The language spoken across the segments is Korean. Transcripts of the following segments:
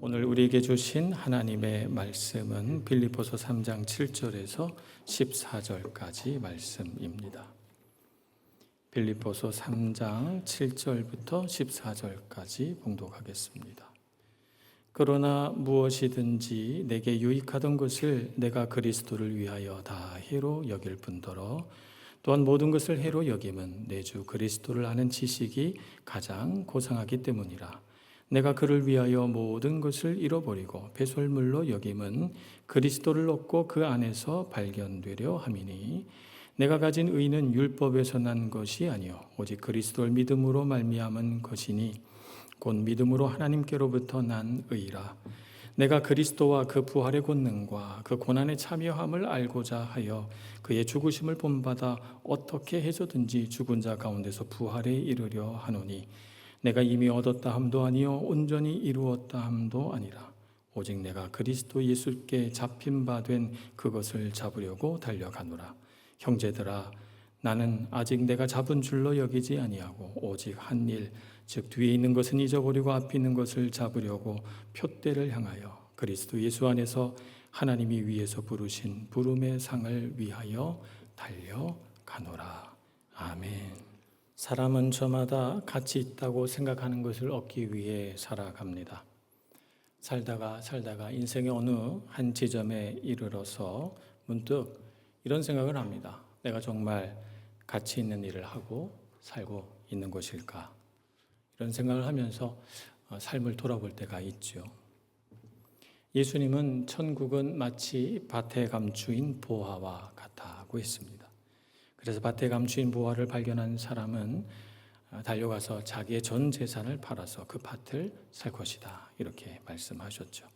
오늘 우리에게 주신 하나님의 말씀은 빌립보서 3장 7절에서 14절까지 말씀입니다. 빌립보서 3장 7절부터 14절까지 봉독하겠습니다. 그러나 무엇이든지 내게 유익하던 것을 내가 그리스도를 위하여 다 해로 여길 뿐더러 또한 모든 것을 해로 여김은 내 주 그리스도를 아는 지식이 가장 고상하기 때문이라. 내가 그를 위하여 모든 것을 잃어버리고 배설물로 여김은 그리스도를 얻고 그 안에서 발견되려 함이니 내가 가진 의는 율법에서 난 것이 아니요 오직 그리스도를 믿음으로 말미암은 것이니 곧 믿음으로 하나님께로부터 난 의라. 내가 그리스도와 그 부활의 권능과 그 고난의 참여함을 알고자 하여 그의 죽으심을 본받아 어떻게 해서든지 죽은 자 가운데서 부활에 이르려 하노니 내가 이미 얻었다 함도 아니요 온전히 이루었다 함도 아니라 오직 내가 그리스도 예수께 잡힌 바 된 그것을 잡으려고 달려가노라. 형제들아, 나는 아직 내가 잡은 줄로 여기지 아니하고 오직 한 일, 즉 뒤에 있는 것은 잊어버리고 앞에 있는 것을 잡으려고 표대를 향하여 그리스도 예수 안에서 하나님이 위에서 부르신 부름의 상을 위하여 달려가노라. 아멘. 사람은 저마다 가치 있다고 생각하는 것을 얻기 위해 살아갑니다. 살다가 인생의 어느 한 지점에 이르러서 문득 이런 생각을 합니다. 내가 정말 가치 있는 일을 하고 살고 있는 것일까? 이런 생각을 하면서 삶을 돌아볼 때가 있죠. 예수님은 천국은 마치 밭에 감추인 보화와 같다고 했습니다. 그래서 밭에 감추인 보화를 발견한 사람은 달려가서 자기의 전 재산을 팔아서 그 밭을 살 것이다. 이렇게 말씀하셨죠.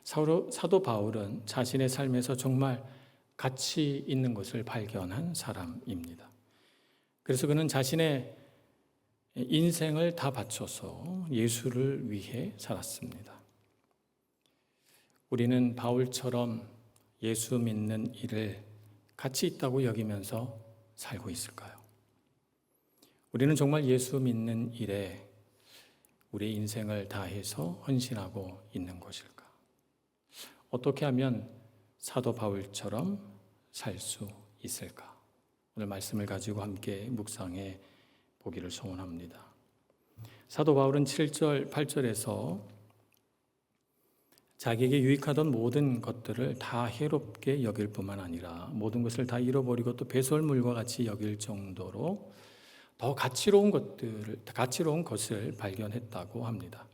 사도 바울은 자신의 삶에서 정말 가치 있는 것을 발견한 사람입니다. 그래서 그는 자신의 인생을 다 바쳐서 예수를 위해 살았습니다. 우리는 바울처럼 예수 믿는 일을 가치 있다고 여기면서 살고 있을까요? 우리는 정말 예수 믿는 일에 우리의 인생을 다해서 헌신하고 있는 것일까? 어떻게 하면 사도 바울처럼 살 수 있을까? 오늘 말씀을 가지고 함께 묵상해 보기를 소원합니다. 사도 바울은 7절, 8절에서 자기에게 유익하던 모든 것들을 다 해롭게 여길 뿐만 아니라 모든 것을 다 잃어버리고 또 배설물과 같이 여길 정도로 더 가치로운 것을 발견했다고 합니다.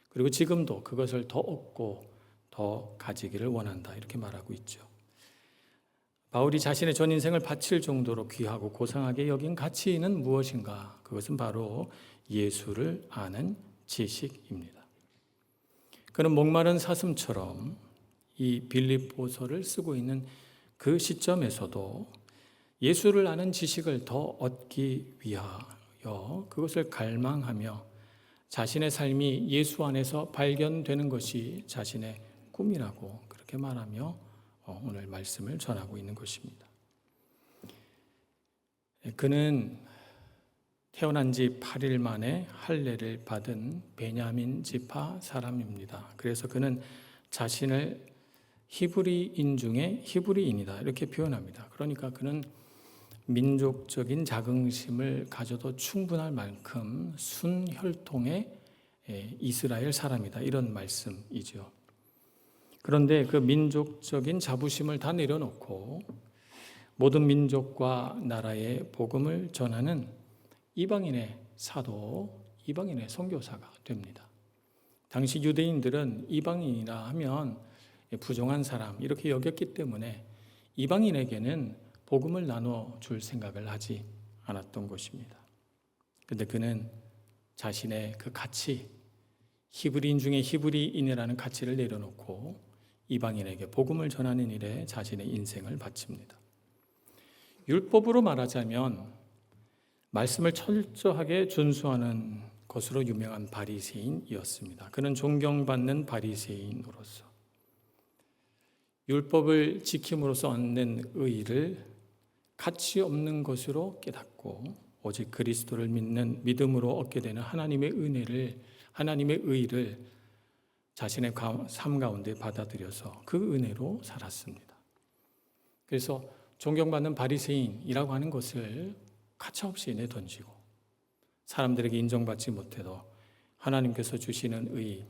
그리고 지금도 그것을 더 얻고 더 가지기를 원한다. 이렇게 말하고 있죠. 바울이 자신의 전 인생을 바칠 정도로 귀하고 고상하게 여긴 가치는 무엇인가? 그것은 바로 예수를 아는 지식입니다. 그는 목마른 사슴처럼 이 빌립보서를 쓰고 있는 그 시점에서도 예수를 아는 지식을 더 얻기 위하여 그것을 갈망하며 자신의 삶이 예수 안에서 발견되는 것이 자신의 꿈이라고 그렇게 말하며 오늘 말씀을 전하고 있는 것입니다. 그는 태어난 지 8일 만에 할례를 받은 베냐민 지파 사람입니다. 그래서 그는 자신을 히브리인 중에 히브리인이다 이렇게 표현합니다. 그러니까 그는 민족적인 자긍심을 가져도 충분할 만큼 순혈통의 이스라엘 사람이다 이런 말씀이죠. 그런데 그 민족적인 자부심을 다 내려놓고 모든 민족과 나라의 복음을 전하는 이방인의 사도, 이방인의 선교사가 됩니다. 당시 유대인들은 이방인이라 하면 부정한 사람 이렇게 여겼기 때문에 이방인에게는 복음을 나눠줄 생각을 하지 않았던 것입니다. 그런데 그는 자신의 그 가치, 히브리인 중에 히브리인이라는 가치를 내려놓고 이방인에게 복음을 전하는 일에 자신의 인생을 바칩니다. 율법으로 말하자면 말씀을 철저하게 준수하는 것으로 유명한 바리새인이었습니다. 그는 존경받는 바리새인으로서 율법을 지킴으로써 얻는 의를 가치 없는 것으로 깨닫고 오직 그리스도를 믿는 믿음으로 얻게 되는 하나님의 은혜를, 하나님의 의를 자신의 삶 가운데 받아들여서 그 은혜로 살았습니다. 그래서 존경받는 바리새인이라고 하는 것을 가차없이 내던지고 사람들에게 인정받지 못해도 하나님께서 주시는 의,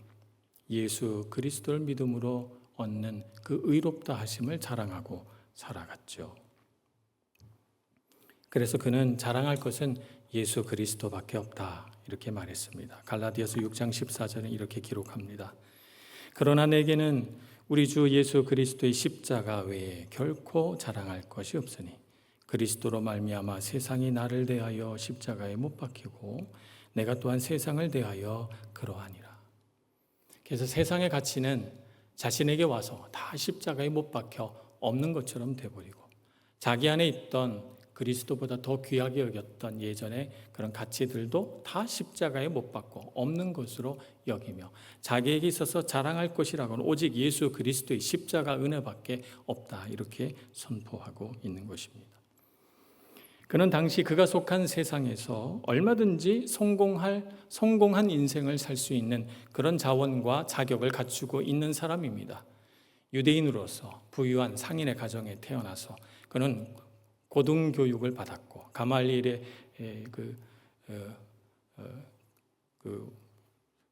예수 그리스도를 믿음으로 얻는 그 의롭다 하심을 자랑하고 살아갔죠. 그래서 그는 자랑할 것은 예수 그리스도밖에 없다 이렇게 말했습니다. 갈라디아서 6장 14절은 이렇게 기록합니다. 그러나 내게는 우리 주 예수 그리스도의 십자가 외에 결코 자랑할 것이 없으니 그리스도로 말미암아 세상이 나를 대하여 십자가에 못 박히고 내가 또한 세상을 대하여 그러하니라. 그래서 세상의 가치는 자신에게 와서 다 십자가에 못 박혀 없는 것처럼 돼버리고 자기 안에 있던 그리스도보다 더 귀하게 여겼던 예전의 그런 가치들도 다 십자가에 못 박고 없는 것으로 여기며 자기에게 있어서 자랑할 것이라고는 오직 예수 그리스도의 십자가 은혜밖에 없다 이렇게 선포하고 있는 것입니다. 그는 당시 그가 속한 세상에서 얼마든지 성공한 인생을 살 수 있는 그런 자원과 자격을 갖추고 있는 사람입니다. 유대인으로서 부유한 상인의 가정에 태어나서 그는 고등교육을 받았고 가말리엘의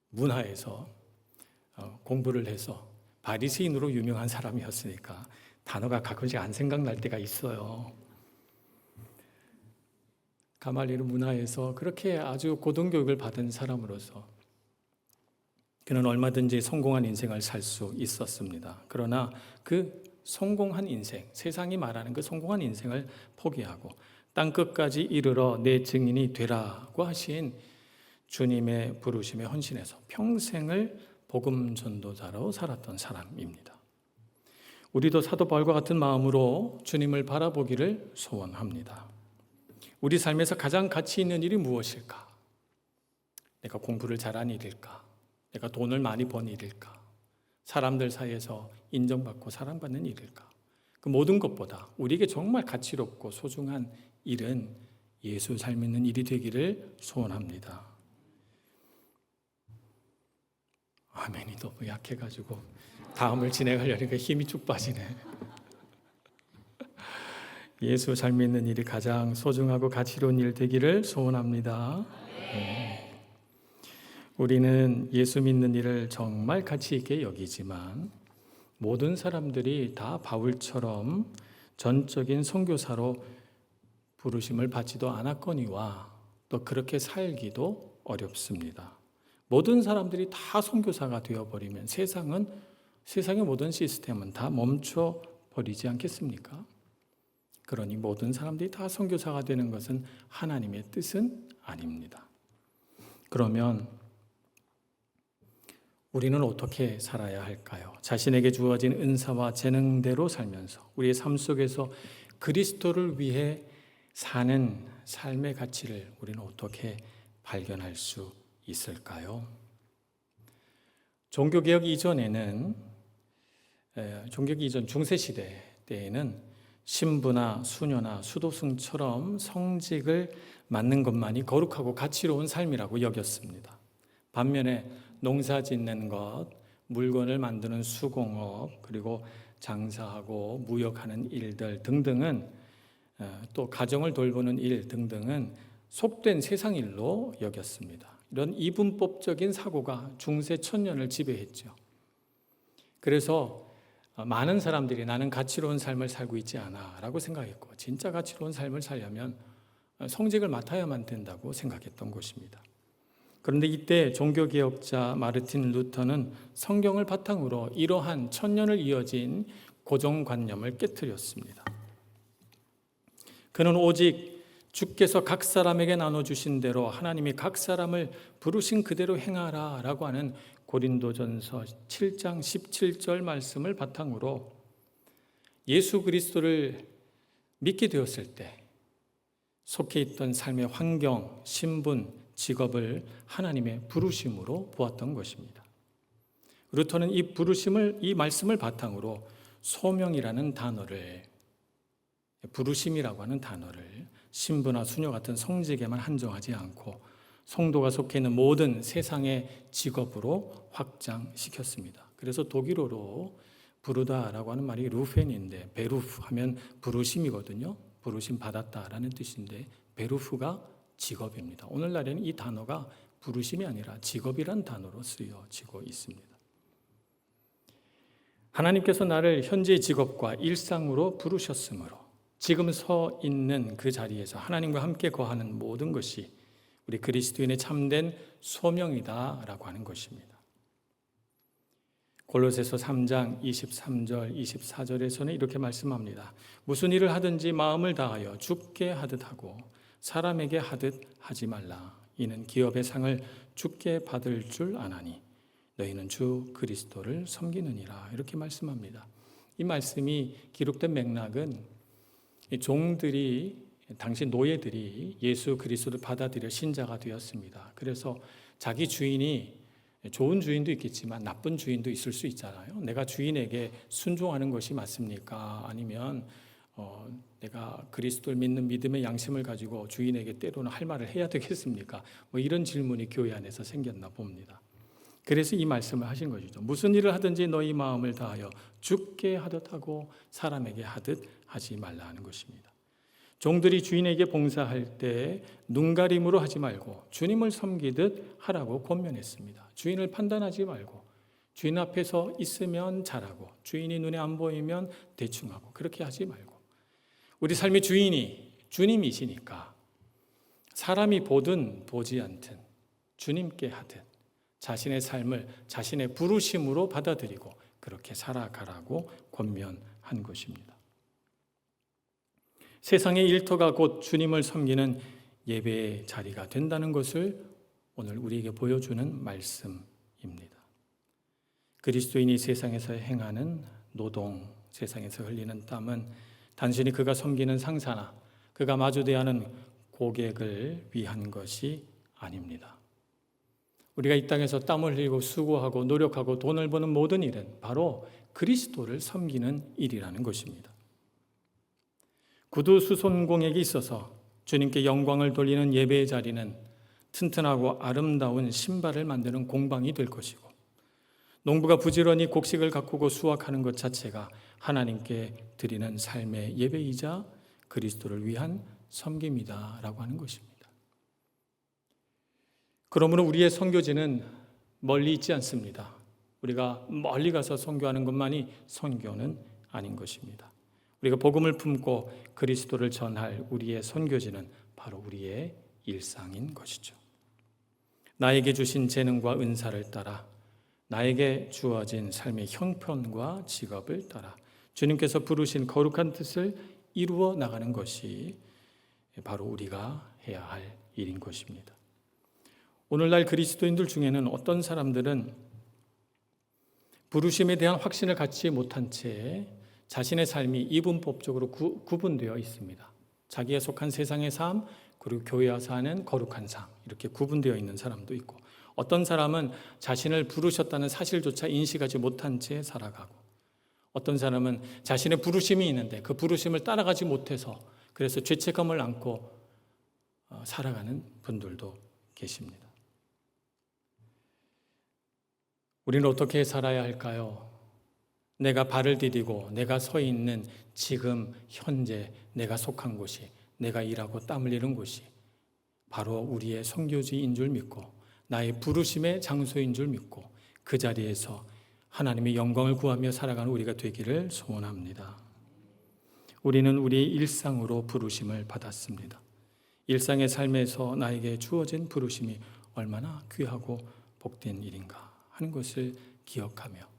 문화에서 공부를 해서 바리새인으로 유명한 사람이었으니까 단어가 가끔씩 안 생각날 때가 있어요. 가말리엘 문화에서 그렇게 아주 고등교육을 받은 사람으로서 그는 얼마든지 성공한 인생을 살 수 있었습니다. 그러나 그 성공한 인생, 세상이 말하는 그 성공한 인생을 포기하고 땅끝까지 이르러 내 증인이 되라고 하신 주님의 부르심에 헌신해서 평생을 복음 전도자로 살았던 사람입니다. 우리도 사도 바울과 같은 마음으로 주님을 바라보기를 소원합니다. 우리 삶에서 가장 가치 있는 일이 무엇일까? 내가 공부를 잘한 일일까? 내가 돈을 많이 번 일일까? 사람들 사이에서 인정받고 사랑받는 일일까? 그 모든 것보다 우리에게 정말 가치롭고 소중한 일은 예수 잘 믿는 일이 되기를 소원합니다. 아멘이 너무 약해가지고 다음을 진행하려니까 힘이 쭉 빠지네. 예수 잘 믿는 일이 가장 소중하고 가치로운 일 되기를 소원합니다. 우리는 예수 믿는 일을 정말 가치 있게 여기지만 모든 사람들이 다 바울처럼 전적인 선교사로 부르심을 받지도 않았거니와 또 그렇게 살기도 어렵습니다. 모든 사람들이 다 선교사가 되어버리면 세상의 모든 시스템은 다 멈춰버리지 않겠습니까? 그러니 모든 사람들이 다 선교사가 되는 것은 하나님의 뜻은 아닙니다. 그러면 우리는 어떻게 살아야 할까요? 자신에게 주어진 은사와 재능대로 살면서 우리의 삶 속에서 그리스도를 위해 사는 삶의 가치를 우리는 어떻게 발견할 수 있을까요? 종교개혁 이전 중세시대 때에는 신부나 수녀나 수도승처럼 성직을 맡는 것만이 거룩하고 가치로운 삶이라고 여겼습니다. 반면에 농사 짓는 것, 물건을 만드는 수공업, 그리고 장사하고 무역하는 일들 등등은 또 가정을 돌보는 일 등등은 속된 세상 일로 여겼습니다. 이런 이분법적인 사고가 중세 천년을 지배했죠. 그래서 많은 사람들이 나는 가치로운 삶을 살고 있지 않아 라고 생각했고 진짜 가치로운 삶을 살려면 성직을 맡아야만 된다고 생각했던 것입니다. 그런데 이때 종교개혁자 마르틴 루터는 성경을 바탕으로 이러한 천년을 이어진 고정관념을 깨트렸습니다. 그는 오직 주께서 각 사람에게 나눠주신 대로 하나님이 각 사람을 부르신 그대로 행하라 라고 하는 고린도전서 7장 17절 말씀을 바탕으로 예수 그리스도를 믿게 되었을 때 속해 있던 삶의 환경, 신분, 직업을 하나님의 부르심으로 보았던 것입니다. 루터는 이 말씀을 바탕으로 소명이라는 단어를, 부르심이라고 하는 단어를 신부나 수녀 같은 성직에만 한정하지 않고 성도가 속해 있는 모든 세상의 직업으로 확장시켰습니다. 그래서 독일어로 부르다라고 하는 말이 루펜인데, 베루프 하면 부르심이거든요. 부르심 받았다라는 뜻인데 베루프가 직업입니다. 오늘날에는 이 단어가 부르심이 아니라 직업이란 단어로 쓰여지고 있습니다. 하나님께서 나를 현재의 직업과 일상으로 부르셨으므로 지금 서 있는 그 자리에서 하나님과 함께 거하는 모든 것이 우리 그리스도인의 참된 소명이다라고 하는 것입니다. 골로새서 3장 23절 24절에서는 이렇게 말씀합니다. 무슨 일을 하든지 마음을 다하여 주께 하듯 하고 사람에게 하듯 하지 말라. 이는 기업의 상을 주께 받을 줄 아나니 너희는 주 그리스도를 섬기느니라. 이렇게 말씀합니다. 이 말씀이 기록된 맥락은 종들이, 당시 노예들이 예수 그리스도를 받아들여 신자가 되었습니다. 그래서 자기 주인이, 좋은 주인도 있겠지만 나쁜 주인도 있을 수 있잖아요. 내가 주인에게 순종하는 것이 맞습니까? 아니면 내가 그리스도를 믿는 믿음의 양심을 가지고 주인에게 때로는 할 말을 해야 되겠습니까? 이런 질문이 교회 안에서 생겼나 봅니다. 그래서 이 말씀을 하신 것이죠. 무슨 일을 하든지 너희 마음을 다하여 주께 하듯 하고 사람에게 하듯 하지 말라 하는 것입니다. 종들이 주인에게 봉사할 때 눈가림으로 하지 말고 주님을 섬기듯 하라고 권면했습니다. 주인을 판단하지 말고 주인 앞에서 있으면 잘하고 주인이 눈에 안 보이면 대충 하고 그렇게 하지 말고 우리 삶의 주인이 주님이시니까 사람이 보든 보지 않든 주님께 하듯 자신의 삶을 자신의 부르심으로 받아들이고 그렇게 살아가라고 권면한 것입니다. 세상의 일터가 곧 주님을 섬기는 예배의 자리가 된다는 것을 오늘 우리에게 보여주는 말씀입니다. 그리스도인이 세상에서 행하는 노동, 세상에서 흘리는 땀은 단순히 그가 섬기는 상사나 그가 마주대야 하는 고객을 위한 것이 아닙니다. 우리가 이 땅에서 땀을 흘리고 수고하고 노력하고 돈을 버는 모든 일은 바로 그리스도를 섬기는 일이라는 것입니다. 구두 수손공에게 있어서 주님께 영광을 돌리는 예배의 자리는 튼튼하고 아름다운 신발을 만드는 공방이 될 것이고 농부가 부지런히 곡식을 가꾸고 수확하는 것 자체가 하나님께 드리는 삶의 예배이자 그리스도를 위한 섬김이다라고 하는 것입니다. 그러므로 우리의 선교지는 멀리 있지 않습니다. 우리가 멀리 가서 선교하는 것만이 선교는 아닌 것입니다. 우리가 복음을 품고 그리스도를 전할 우리의 선교지는 바로 우리의 일상인 것이죠. 나에게 주신 재능과 은사를 따라 나에게 주어진 삶의 형편과 직업을 따라 주님께서 부르신 거룩한 뜻을 이루어 나가는 것이 바로 우리가 해야 할 일인 것입니다. 오늘날 그리스도인들 중에는 어떤 사람들은 부르심에 대한 확신을 갖지 못한 채 자신의 삶이 이분법적으로 구분되어 있습니다. 자기에 속한 세상의 삶, 그리고 교회와 사는 거룩한 삶, 이렇게 구분되어 있는 사람도 있고 어떤 사람은 자신을 부르셨다는 사실조차 인식하지 못한 채 살아가고 어떤 사람은 자신의 부르심이 있는데 그 부르심을 따라가지 못해서 그래서 죄책감을 안고 살아가는 분들도 계십니다. 우리는 어떻게 살아야 할까요? 내가 발을 디디고 내가 서 있는 지금 현재 내가 속한 곳이 내가 일하고 땀 흘리는 곳이 바로 우리의 선교지인 줄 믿고 나의 부르심의 장소인 줄 믿고 그 자리에서 하나님의 영광을 구하며 살아가는 우리가 되기를 소원합니다. 우리는 우리의 일상으로 부르심을 받았습니다. 일상의 삶에서 나에게 주어진 부르심이 얼마나 귀하고 복된 일인가 하는 것을 기억하며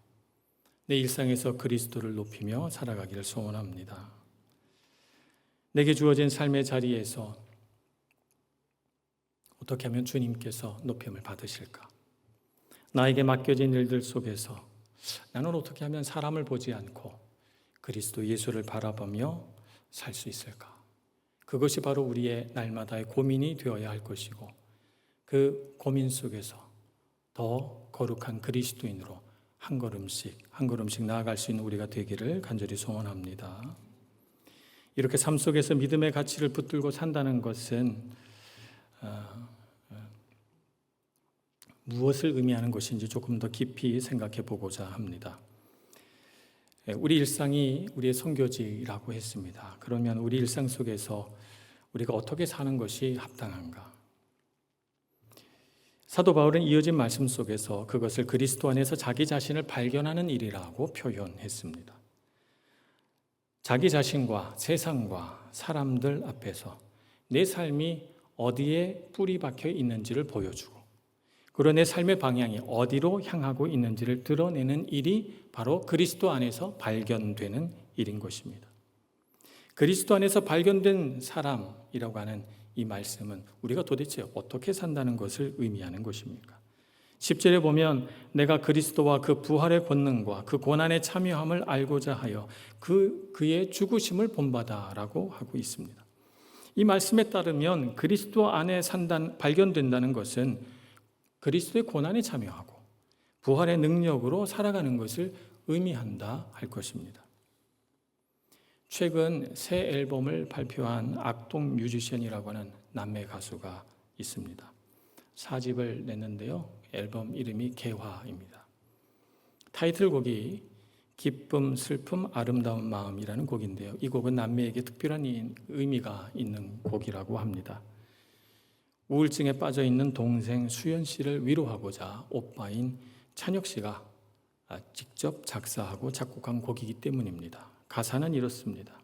내 일상에서 그리스도를 높이며 살아가기를 소원합니다. 내게 주어진 삶의 자리에서 어떻게 하면 주님께서 높임을 받으실까? 나에게 맡겨진 일들 속에서 나는 어떻게 하면 사람을 보지 않고 그리스도 예수를 바라보며 살 수 있을까? 그것이 바로 우리의 날마다의 고민이 되어야 할 것이고 그 고민 속에서 더 거룩한 그리스도인으로 한 걸음씩 나아갈 수 있는 우리가 되기를 간절히 소원합니다. 이렇게 삶 속에서 믿음의 가치를 붙들고 산다는 것은 무엇을 의미하는 것인지 조금 더 깊이 생각해 보고자 합니다. 우리 일상이 우리의 선교지라고 했습니다. 그러면 우리 일상 속에서 우리가 어떻게 사는 것이 합당한가? 사도 바울은 이어진 말씀 속에서 그것을 그리스도 안에서 자기 자신을 발견하는 일이라고 표현했습니다. 자기 자신과 세상과 사람들 앞에서 내 삶이 어디에 뿌리 박혀 있는지를 보여주고, 그리고 내 삶의 방향이 어디로 향하고 있는지를 드러내는 일이 바로 그리스도 안에서 발견되는 일인 것입니다. 그리스도 안에서 발견된 사람이라고 하는 이 말씀은 우리가 도대체 어떻게 산다는 것을 의미하는 것입니까? 10절에 보면 내가 그리스도와 그 부활의 권능과 그 고난에 참여함을 알고자 하여 그의 죽으심을 본받아라고 하고 있습니다. 이 말씀에 따르면 그리스도 안에 발견된다는 것은 그리스도의 고난에 참여하고 부활의 능력으로 살아가는 것을 의미한다 할 것입니다. 최근 새 앨범을 발표한 악동 뮤지션이라고 하는 남매 가수가 있습니다. 4집을 냈는데요. 앨범 이름이 개화입니다. 타이틀곡이 기쁨, 슬픔, 아름다운 마음이라는 곡인데요. 이 곡은 남매에게 특별한 의미가 있는 곡이라고 합니다. 우울증에 빠져 있는 동생 수연 씨를 위로하고자 오빠인 찬혁 씨가 직접 작사하고 작곡한 곡이기 때문입니다. 가사는 이렇습니다.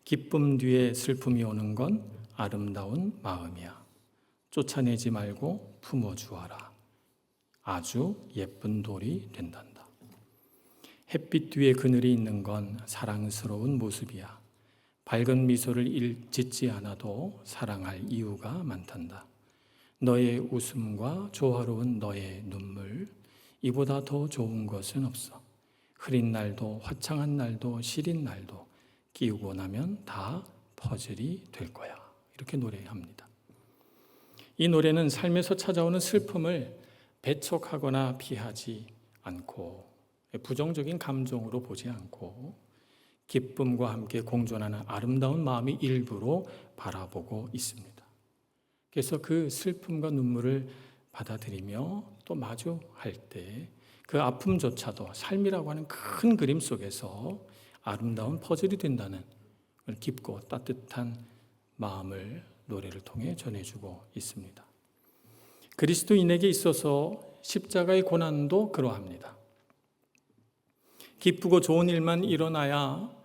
기쁨 뒤에 슬픔이 오는 건 아름다운 마음이야. 쫓아내지 말고 품어주어라. 아주 예쁜 돌이 된단다. 햇빛 뒤에 그늘이 있는 건 사랑스러운 모습이야. 밝은 미소를 짓지 않아도 사랑할 이유가 많단다. 너의 웃음과 조화로운 너의 눈물, 이보다 더 좋은 것은 없어. 흐린 날도 화창한 날도 시린 날도 끼우고 나면 다 퍼즐이 될 거야. 이렇게 노래합니다. 이 노래는 삶에서 찾아오는 슬픔을 배척하거나 피하지 않고 부정적인 감정으로 보지 않고 기쁨과 함께 공존하는 아름다운 마음의 일부로 바라보고 있습니다. 그래서 그 슬픔과 눈물을 받아들이며 또 마주할 때 그 아픔조차도 삶이라고 하는 큰 그림 속에서 아름다운 퍼즐이 된다는 깊고 따뜻한 마음을 노래를 통해 전해주고 있습니다. 그리스도인에게 있어서 십자가의 고난도 그러합니다. 기쁘고 좋은 일만 일어나야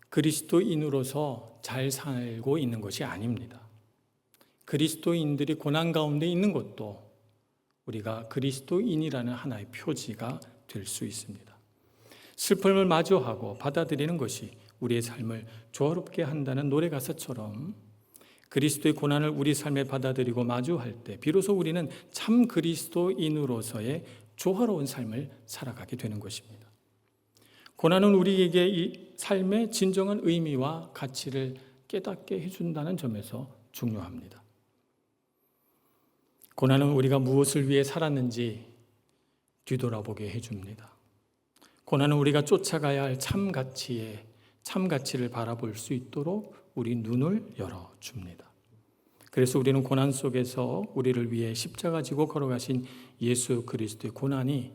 그리스도인으로서 잘 살고 있는 것이 아닙니다. 그리스도인들이 고난 가운데 있는 것도 우리가 그리스도인이라는 하나의 표지가 될 수 있습니다. 슬픔을 마주하고 받아들이는 것이 우리의 삶을 조화롭게 한다는 노래 가사처럼 그리스도의 고난을 우리 삶에 받아들이고 마주할 때 비로소 우리는 참 그리스도인으로서의 조화로운 삶을 살아가게 되는 것입니다. 고난은 우리에게 이 삶의 진정한 의미와 가치를 깨닫게 해준다는 점에서 중요합니다. 고난은 우리가 무엇을 위해 살았는지 뒤돌아보게 해줍니다. 고난은 우리가 쫓아가야 할 참 가치를 바라볼 수 있도록 우리 눈을 열어줍니다. 그래서 우리는 고난 속에서 우리를 위해 십자가 지고 걸어가신 예수 그리스도의 고난이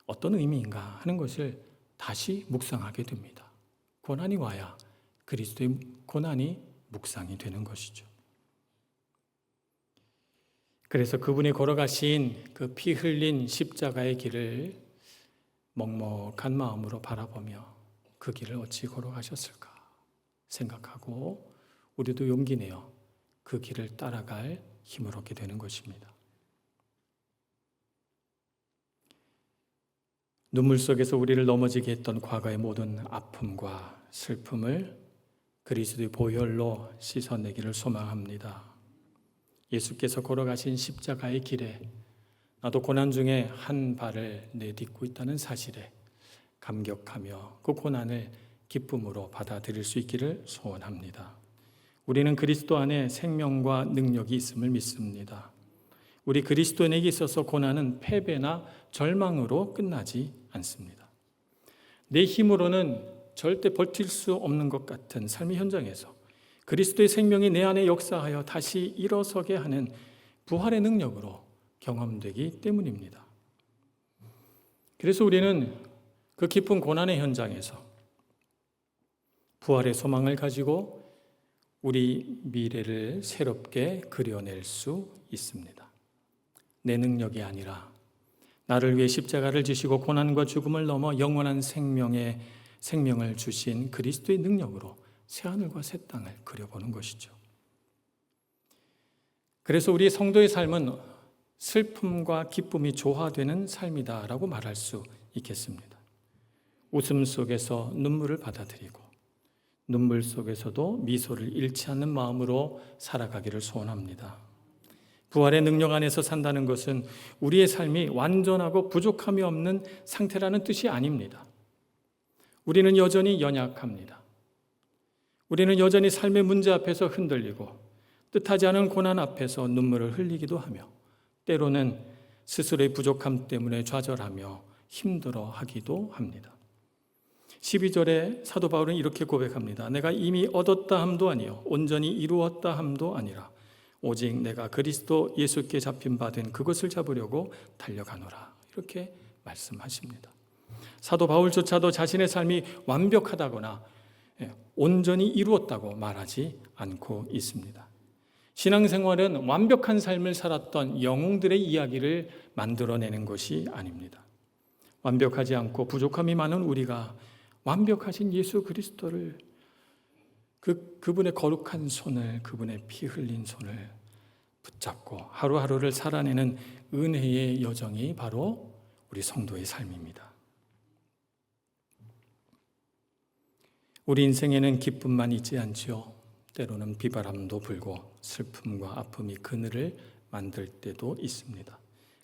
어떤 의미인가 하는 것을 다시 묵상하게 됩니다. 고난이 와야 그리스도의 고난이 묵상이 되는 것이죠. 그래서 그분이 걸어가신 그 피 흘린 십자가의 길을 먹먹한 마음으로 바라보며 그 길을 어찌 걸어가셨을까 생각하고 우리도 용기 내어 그 길을 따라갈 힘을 얻게 되는 것입니다. 눈물 속에서 우리를 넘어지게 했던 과거의 모든 아픔과 슬픔을 그리스도의 보혈로 씻어내기를 소망합니다. 예수께서 걸어가신 십자가의 길에 나도 고난 중에 한 발을 내딛고 있다는 사실에 감격하며 그 고난을 기쁨으로 받아들일 수 있기를 소원합니다. 우리는 그리스도 안에 생명과 능력이 있음을 믿습니다. 우리 그리스도인에게 있어서 고난은 패배나 절망으로 끝나지 않습니다. 내 힘으로는 절대 버틸 수 없는 것 같은 삶의 현장에서 그리스도의 생명이 내 안에 역사하여 다시 일어서게 하는 부활의 능력으로 경험되기 때문입니다. 그래서 우리는 그 깊은 고난의 현장에서 부활의 소망을 가지고 우리 미래를 새롭게 그려낼 수 있습니다. 내 능력이 아니라 나를 위해 십자가를 지시고 고난과 죽음을 넘어 영원한 생명을 주신 그리스도의 능력으로 새하늘과 새 땅을 그려보는 것이죠. 그래서 우리 성도의 삶은 슬픔과 기쁨이 조화되는 삶이다라고 말할 수 있겠습니다. 웃음 속에서 눈물을 받아들이고 눈물 속에서도 미소를 잃지 않는 마음으로 살아가기를 소원합니다. 부활의 능력 안에서 산다는 것은 우리의 삶이 완전하고 부족함이 없는 상태라는 뜻이 아닙니다. 우리는 여전히 연약합니다. 우리는 여전히 삶의 문제 앞에서 흔들리고 뜻하지 않은 고난 앞에서 눈물을 흘리기도 하며 때로는 스스로의 부족함 때문에 좌절하며 힘들어하기도 합니다. 12절에 사도 바울은 이렇게 고백합니다. 내가 이미 얻었다 함도 아니요 온전히 이루었다 함도 아니라 오직 내가 그리스도 예수께 잡힌 바 된 그것을 잡으려고 달려가노라. 이렇게 말씀하십니다. 사도 바울조차도 자신의 삶이 완벽하다거나 온전히 이루었다고 말하지 않고 있습니다. 신앙생활은 완벽한 삶을 살았던 영웅들의 이야기를 만들어내는 것이 아닙니다. 완벽하지 않고 부족함이 많은 우리가 완벽하신 예수 그리스도를 그분의 거룩한 손을, 그분의 피 흘린 손을 붙잡고 하루하루를 살아내는 은혜의 여정이 바로 우리 성도의 삶입니다. 우리 인생에는 기쁨만 있지 않지요. 때로는 비바람도 불고 슬픔과 아픔이 그늘을 만들 때도 있습니다.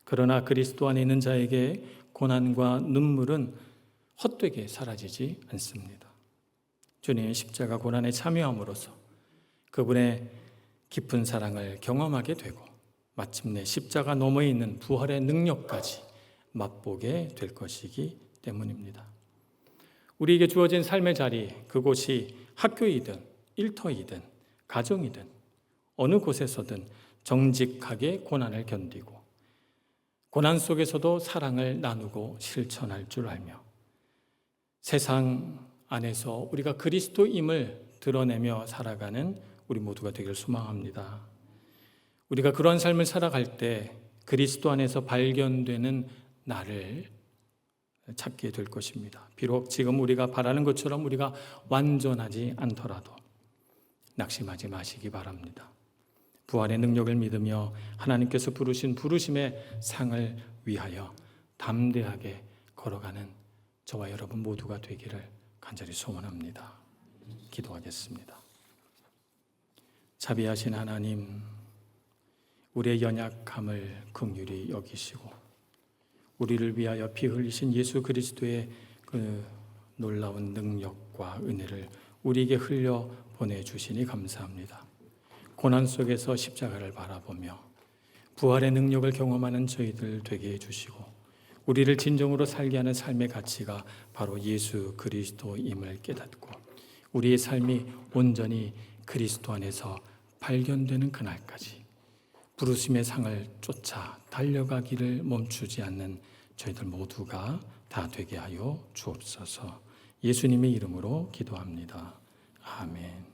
그러나 그리스도 안에 있는 자에게 고난과 눈물은 헛되게 사라지지 않습니다. 주님의 십자가 고난에 참여함으로써 그분의 깊은 사랑을 경험하게 되고 마침내 십자가 너머에 있는 부활의 능력까지 맛보게 될 것이기 때문입니다. 우리에게 주어진 삶의 자리, 그곳이 학교이든 일터이든 가정이든 어느 곳에서든 정직하게 고난을 견디고 고난 속에서도 사랑을 나누고 실천할 줄 알며 세상 안에서 우리가 그리스도임을 드러내며 살아가는 우리 모두가 되기를 소망합니다. 우리가 그런 삶을 살아갈 때 그리스도 안에서 발견되는 나를 찾게 될 것입니다. 비록 지금 우리가 바라는 것처럼 우리가 완전하지 않더라도 낙심하지 마시기 바랍니다. 부활의 능력을 믿으며 하나님께서 부르신 부르심의 상을 위하여 담대하게 걸어가는 저와 여러분 모두가 되기를 간절히 소원합니다. 기도하겠습니다. 자비하신 하나님, 우리의 연약함을 긍휼히 여기시고 우리를 위하여 피 흘리신 예수 그리스도의 그 놀라운 능력과 은혜를 우리에게 흘려 보내주시니 감사합니다. 고난 속에서 십자가를 바라보며 부활의 능력을 경험하는 저희들 되게 해주시고 우리를 진정으로 살게 하는 삶의 가치가 바로 예수 그리스도임을 깨닫고 우리의 삶이 온전히 그리스도 안에서 발견되는 그날까지 부르심의 상을 쫓아 달려가기를 멈추지 않는 저희들 모두가 다 되게 하여 주옵소서. 예수님의 이름으로 기도합니다. 아멘.